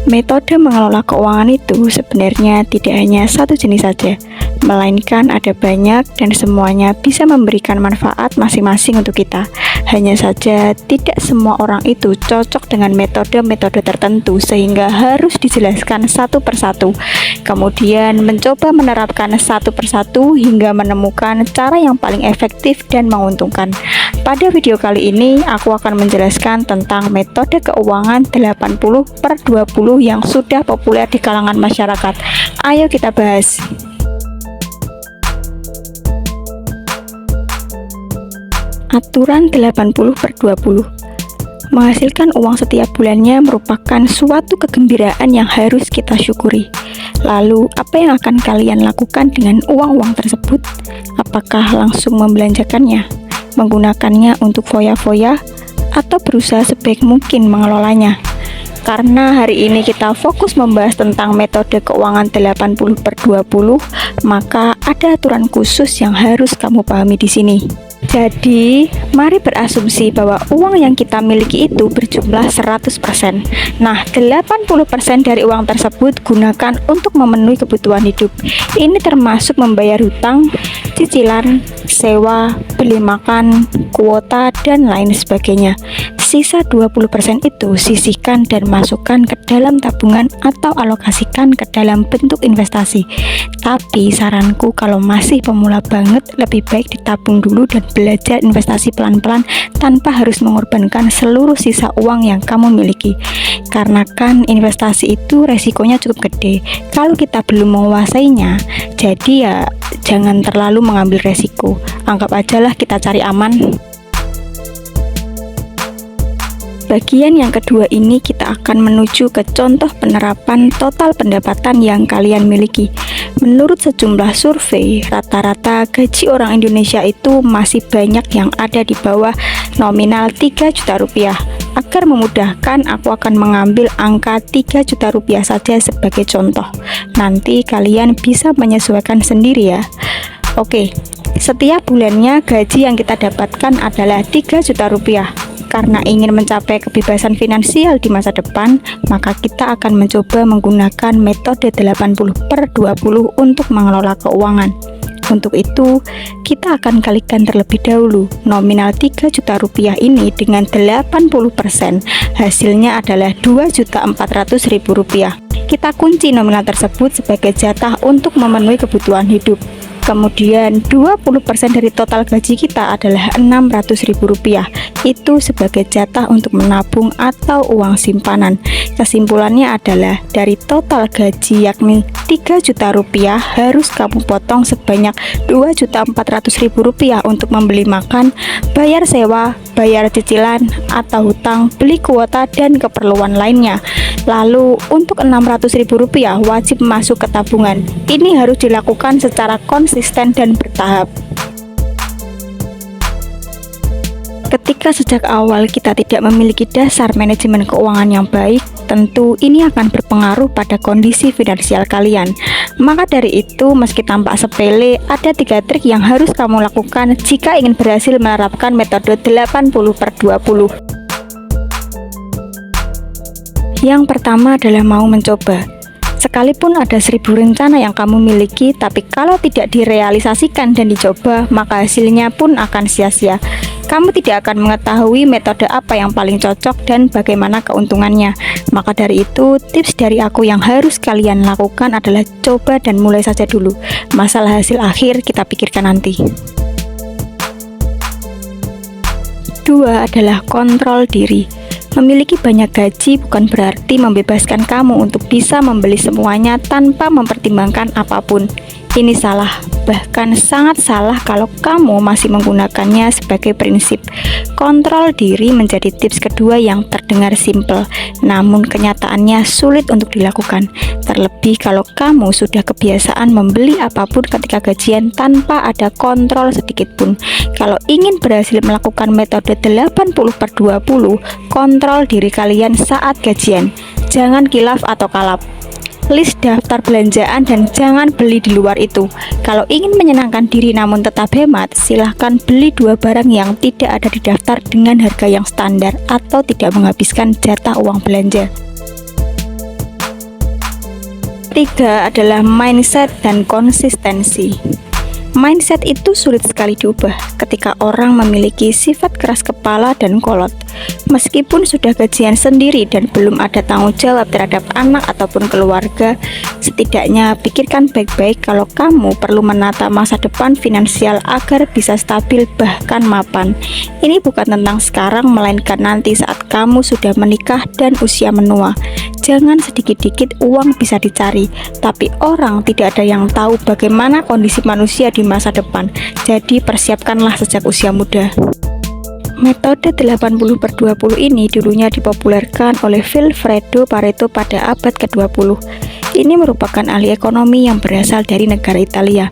Metode mengelola keuangan itu sebenarnya tidak hanya satu jenis saja, melainkan ada banyak dan semuanya bisa memberikan manfaat masing-masing untuk kita. Hanya saja tidak semua orang itu cocok dengan metode-metode tertentu sehingga harus dijelaskan satu persatu. Kemudian mencoba menerapkan satu persatu hingga menemukan cara yang paling efektif dan menguntungkan. Pada video kali ini aku akan menjelaskan tentang metode keuangan 80/20 yang sudah populer di kalangan masyarakat. Ayo kita bahas. Aturan 80/20. Menghasilkan uang setiap bulannya merupakan suatu kegembiraan yang harus kita syukuri. Lalu, apa yang akan kalian lakukan dengan uang-uang tersebut? Apakah langsung membelanjakannya, menggunakannya untuk foya-foya, atau berusaha sebaik mungkin mengelolanya? Karena hari ini kita fokus membahas tentang metode keuangan 80/20, maka ada aturan khusus yang harus kamu pahami di sini. Jadi, mari berasumsi bahwa uang yang kita miliki itu berjumlah 100%. Nah, 80% dari uang tersebut gunakan untuk memenuhi kebutuhan hidup. Ini termasuk membayar hutang, cicilan, sewa, beli makan, kuota, dan lain sebagainya. Sisa 20% itu sisihkan dan masukkan ke dalam tabungan atau alokasikan ke dalam bentuk investasi. Tapi saranku kalau masih pemula banget, lebih baik ditabung dulu dan belajar investasi pelan-pelan tanpa harus mengorbankan seluruh sisa uang yang kamu miliki. Karena kan investasi itu resikonya cukup gede kalau kita belum menguasainya. Jadi ya jangan terlalu mengambil resiko. Anggap ajalah kita cari aman. Bagian yang kedua ini kita akan menuju ke contoh penerapan total pendapatan yang kalian miliki. Menurut sejumlah survei, rata-rata gaji orang Indonesia itu masih banyak yang ada di bawah nominal 3 juta rupiah. Agar memudahkan, aku akan mengambil angka 3 juta rupiah saja sebagai contoh. Nanti kalian bisa menyesuaikan sendiri ya. Oke, setiap bulannya gaji yang kita dapatkan adalah 3 juta rupiah. Karena ingin mencapai kebebasan finansial di masa depan, maka kita akan mencoba menggunakan metode 80/20 untuk mengelola keuangan. Untuk itu, kita akan kalikan terlebih dahulu nominal 3 juta rupiah ini dengan 80%. Hasilnya adalah 2.400.000 rupiah. Kita kunci nominal tersebut sebagai jatah untuk memenuhi kebutuhan hidup. Kemudian 20% dari total gaji kita adalah 600.000 rupiah. Itu sebagai jatah untuk menabung atau uang simpanan. Kesimpulannya adalah dari total gaji yakni 3 juta rupiah harus kamu potong sebanyak 2.400.000 rupiah untuk membeli makan, bayar sewa, bayar cicilan atau hutang, beli kuota dan keperluan lainnya. Lalu untuk 600.000 rupiah wajib masuk ke tabungan. Ini harus dilakukan secara konsisten dan bertahap. Ketika sejak awal kita tidak memiliki dasar manajemen keuangan yang baik, tentu ini akan berpengaruh pada kondisi finansial kalian. Maka dari itu, meski tampak sepele, ada 3 trik yang harus kamu lakukan jika ingin berhasil menerapkan metode 80/20. Yang pertama adalah mau mencoba. Sekalipun ada 1000 rencana yang kamu miliki, tapi kalau tidak direalisasikan dan dicoba, maka hasilnya pun akan sia-sia. Kamu tidak akan mengetahui metode apa yang paling cocok dan bagaimana keuntungannya. Maka dari itu, tips dari aku yang harus kalian lakukan adalah coba dan mulai saja dulu. Masalah hasil akhir kita pikirkan nanti. 2 adalah kontrol diri. Memiliki banyak gaji bukan berarti membebaskan kamu untuk bisa membeli semuanya tanpa mempertimbangkan apapun. Ini salah, bahkan sangat salah kalau kamu masih menggunakannya sebagai prinsip. Kontrol diri menjadi tips kedua yang terdengar simpel, namun kenyataannya sulit untuk dilakukan. Terlebih kalau kamu sudah kebiasaan membeli apapun ketika gajian tanpa ada kontrol sedikit pun. Kalau ingin berhasil melakukan metode 80/20, kontrol diri kalian saat gajian. Jangan kilaf atau kalap. List daftar belanjaan dan jangan beli di luar itu. Kalau ingin menyenangkan diri namun tetap hemat, silahkan beli 2 barang yang tidak ada di daftar dengan harga yang standar atau tidak menghabiskan jatah uang belanja. Tiga adalah mindset dan konsistensi. Mindset itu sulit sekali diubah ketika orang memiliki sifat keras kepala dan kolot. Meskipun sudah gajian sendiri dan belum ada tanggung jawab terhadap anak ataupun keluarga, setidaknya pikirkan baik-baik kalau kamu perlu menata masa depan finansial agar bisa stabil bahkan mapan. Ini bukan tentang sekarang, melainkan nanti saat kamu sudah menikah dan usia menua. Jangan sedikit-dikit uang bisa dicari, tapi orang tidak ada yang tahu bagaimana kondisi manusia di masa depan. Jadi persiapkanlah sejak usia muda. Metode 80/20 ini dulunya dipopulerkan oleh Vilfredo Pareto pada abad ke-20. Ini merupakan ahli ekonomi yang berasal dari negara Italia.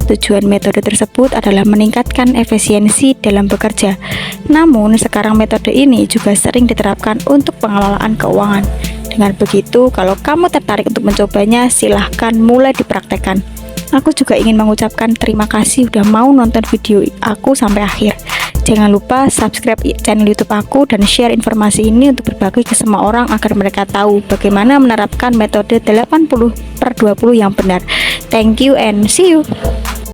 Tujuan metode tersebut adalah meningkatkan efisiensi dalam bekerja. Namun, sekarang metode ini juga sering diterapkan untuk pengelolaan keuangan. Dengan begitu, kalau kamu tertarik untuk mencobanya, silahkan mulai dipraktekkan. Aku juga ingin mengucapkan terima kasih udah mau nonton video aku sampai akhir. Jangan lupa subscribe channel YouTube aku dan share informasi ini untuk berbagi ke semua orang agar mereka tahu bagaimana menerapkan metode 80/20 yang benar. Thank you and see you.